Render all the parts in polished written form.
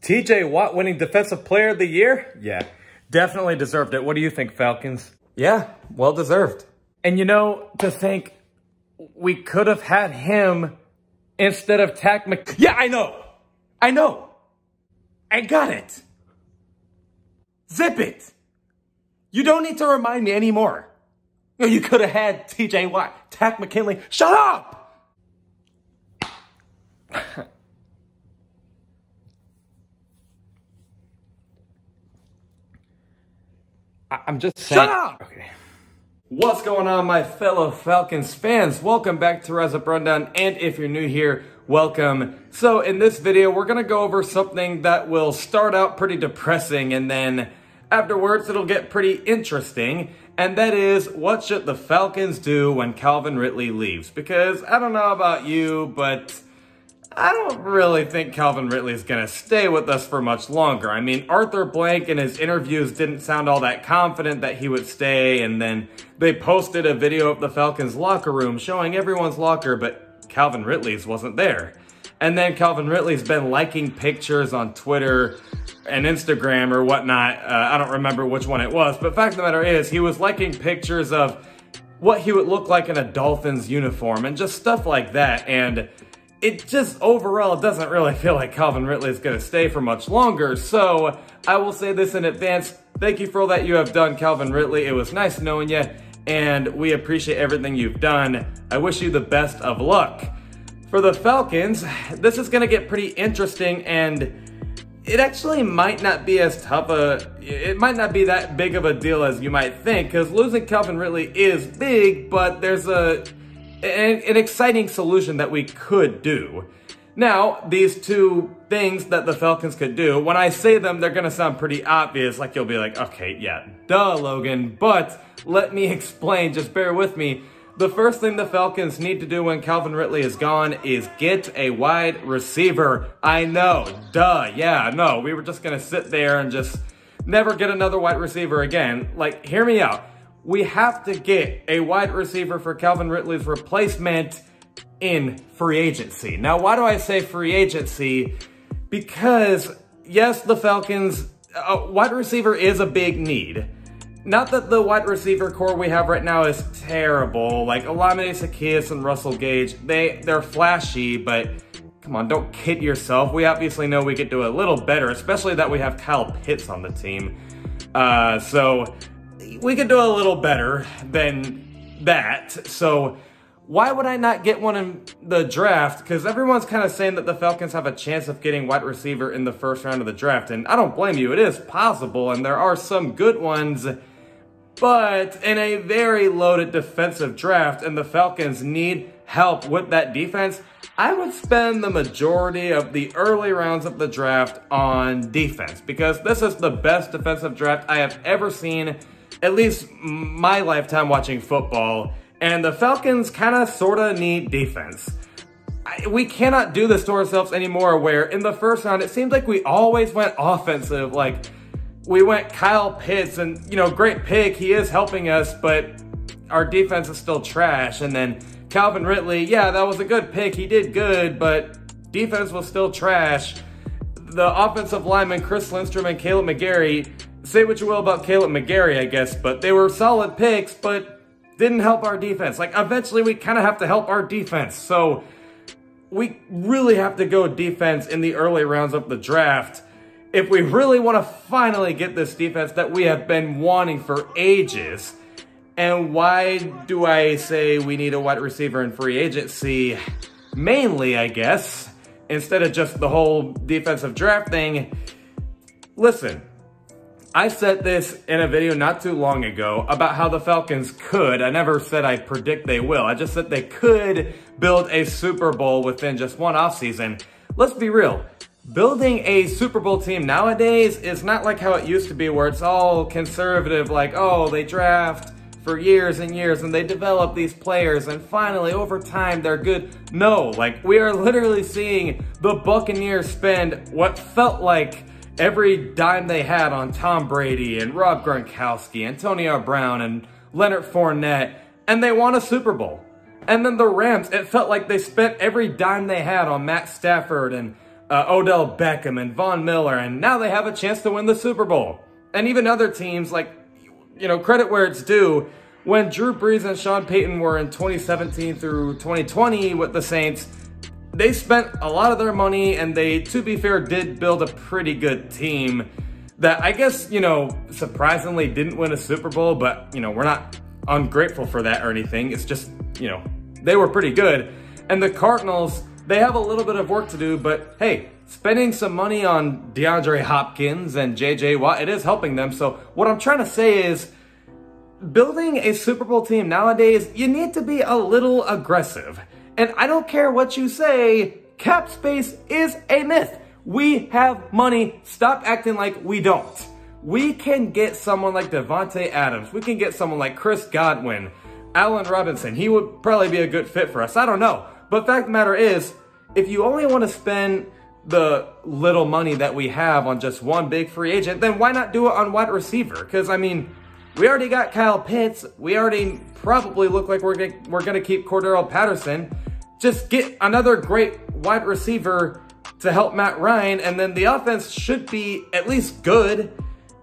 TJ Watt winning Defensive Player of the Year? Yeah, definitely deserved it. What do you think, Falcons? Yeah, well deserved. And you know, to think we could have had him instead of Takk McKinley. Yeah, I know. I got it. Zip it. You don't need to remind me anymore. You could have had TJ Watt, Takk McKinley. Shut up! I'm just saying. Shut up! Okay. What's going on, my fellow Falcons fans? Welcome back to Rise Up Rundown, and if you're new here, welcome. So in this video, we're gonna go over something that will start out pretty depressing, and then afterwards it'll get pretty interesting, and that is, what should the Falcons do when Calvin Ridley leaves? Because I don't know about you, but I don't really think Calvin Ridley is going to stay with us for much longer. I mean, Arthur Blank in his interviews didn't sound all that confident that he would stay, and then they posted a video of the Falcons locker room showing everyone's locker, but Calvin Ridley's wasn't there. And then Calvin Ridley's been liking pictures on Twitter and Instagram or whatnot. I don't remember which one it was, but fact of the matter is, he was liking pictures of what he would look like in a Dolphins uniform and just stuff like that, and it just overall doesn't really feel like Calvin Ridley is going to stay for much longer. So I will say this in advance. Thank you for all that you have done, Calvin Ridley. It was nice knowing you, and we appreciate everything you've done. I wish you the best of luck. For the Falcons, this is going to get pretty interesting, and it actually might not be as tough it might not be that big of a deal as you might think, because losing Calvin Ridley is big, but there's an exciting solution that we could do. Now, these two things that the Falcons could do, when I say them, they're going to sound pretty obvious, like you'll be like, okay, yeah, duh, Logan, but let me explain, just bear with me. The first thing the Falcons need to do when Calvin Ridley is gone is get a wide receiver. I know, duh, yeah, no, we were just going to sit there and just never get another wide receiver again. Like, hear me out. We have to get a wide receiver for Calvin Ridley's replacement in free agency. Now, why do I say free agency? Because, yes, the Falcons, wide receiver is a big need. Not that the wide receiver core we have right now is terrible. Like, Olamide Zaccheaus and Russell Gage, they're flashy, but come on, don't kid yourself. We obviously know we could do a little better, especially that we have Kyle Pitts on the team. So we could do a little better than that. So why would I not get one in the draft? Because everyone's kind of saying that the Falcons have a chance of getting wide receiver in the first round of the draft. And I don't blame you. It is possible. And there are some good ones. But in a very loaded defensive draft, and the Falcons need help with that defense, I would spend the majority of the early rounds of the draft on defense. Because this is the best defensive draft I have ever seen, at least my lifetime watching football, and the Falcons kind of sort of need defense. We cannot do this to ourselves anymore, where in the first round, it seems like we always went offensive. Like, we went Kyle Pitts, and, you know, great pick, he is helping us, but our defense is still trash. And then Calvin Ridley, yeah, that was a good pick, he did good, but defense was still trash. The offensive linemen, Chris Lindstrom and Caleb McGarry, say what you will about Caleb McGarry, I guess, but they were solid picks, but didn't help our defense. Like, eventually we kind of have to help our defense. So we really have to go defense in the early rounds of the draft if we really want to finally get this defense that we have been wanting for ages. And why do I say we need a wide receiver in free agency? Mainly, I guess, instead of just the whole defensive draft thing. Listen, I said this in a video not too long ago about how the Falcons could, I never said I predict they will, I just said they could build a Super Bowl within just one offseason. Let's be real, building a Super Bowl team nowadays is not like how it used to be, where it's all conservative, like, oh, they draft for years and years and they develop these players and finally over time they're good. No, like, we are literally seeing the Buccaneers spend what felt like every dime they had on Tom Brady and Rob Gronkowski, Antonio Brown and Leonard Fournette, and they won a Super Bowl. And then the Rams, it felt like they spent every dime they had on Matt Stafford and Odell Beckham and Von Miller, and now they have a chance to win the Super Bowl. And even other teams, like, you know, credit where it's due, when Drew Brees and Sean Payton were in 2017 through 2020 with the Saints, they spent a lot of their money, and they, to be fair, did build a pretty good team that I guess, you know, surprisingly didn't win a Super Bowl, but, you know, we're not ungrateful for that or anything. It's just, you know, they were pretty good. And the Cardinals, they have a little bit of work to do, but hey, spending some money on DeAndre Hopkins and JJ Watt, it is helping them. So what I'm trying to say is, building a Super Bowl team nowadays, you need to be a little aggressive. And I don't care what you say, cap space is a myth. We have money. Stop acting like we don't. We can get someone like Devontae Adams. We can get someone like Chris Godwin, Allen Robinson. He would probably be a good fit for us. I don't know. But fact of the matter is, if you only want to spend the little money that we have on just one big free agent, then why not do it on wide receiver? Because, I mean, we already got Kyle Pitts. We already probably look like we're going to keep Cordero Patterson. Just get another great wide receiver to help Matt Ryan, and then the offense should be at least good,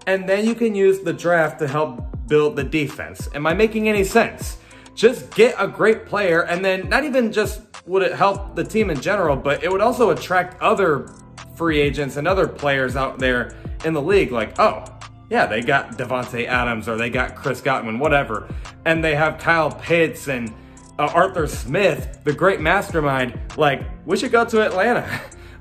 and then you can use the draft to help build the defense. Am I making any sense? Just get a great player, and then not even just would it help the team in general, but it would also attract other free agents and other players out there in the league, like, oh, yeah, they got Devontae Adams, or they got Chris Godwin, whatever, and they have Kyle Pitts and Arthur Smith, the great mastermind. Like, we should go to Atlanta.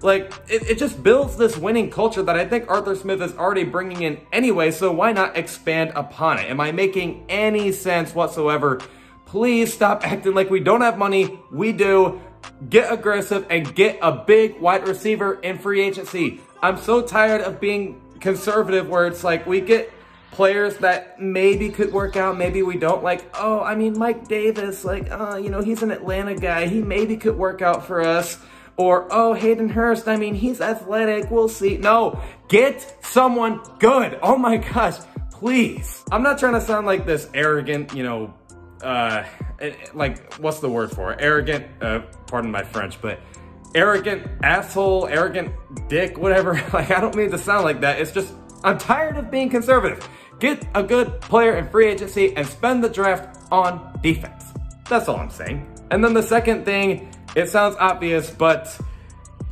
Like, it just builds this winning culture that I think Arthur Smith is already bringing in anyway, so why not expand upon it? Am I making any sense whatsoever? Please stop acting like we don't have money. We do. Get aggressive and get a big wide receiver in free agency. I'm so tired of being conservative where it's like we get players that maybe could work out, maybe we don't. Like, oh, I mean, Mike Davis, like, you know, he's an Atlanta guy. He maybe could work out for us. Or, oh, Hayden Hurst, I mean, he's athletic, we'll see. No, get someone good. Oh my gosh, please. I'm not trying to sound like this arrogant, you know, like, what's the word for it? Arrogant, pardon my French, but arrogant asshole, arrogant dick, whatever. Like, I don't mean to sound like that. It's just, I'm tired of being conservative. Get a good player in free agency and spend the draft on defense. That's all I'm saying. And then the second thing, it sounds obvious, but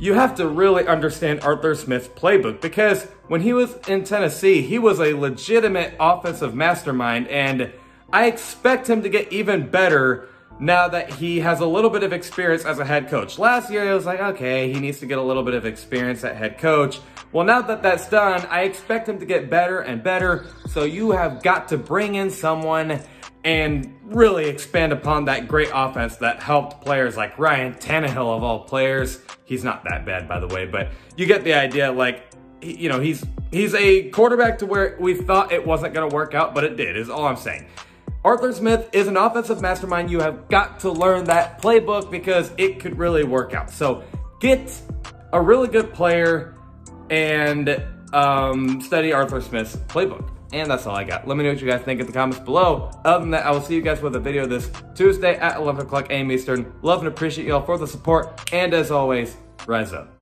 you have to really understand Arthur Smith's playbook, because when he was in Tennessee, he was a legitimate offensive mastermind, and I expect him to get even better now that he has a little bit of experience as a head coach. Last year, it was like, okay, he needs to get a little bit of experience at head coach. Well, now that that's done, I expect him to get better and better, so you have got to bring in someone and really expand upon that great offense that helped players like Ryan Tannehill, of all players. He's not that bad, by the way, but you get the idea. Like, you know, he's a quarterback to where we thought it wasn't going to work out, but it did, is all I'm saying. Arthur Smith is an offensive mastermind. You have got to learn that playbook because it could really work out. So get a really good player and study Arthur Smith's playbook. And that's all I got. Let me know what you guys think in the comments below. Other than that, I will see you guys with a video this Tuesday at 11 o'clock a.m. Eastern. Love and appreciate y'all for the support. And as always, rise up.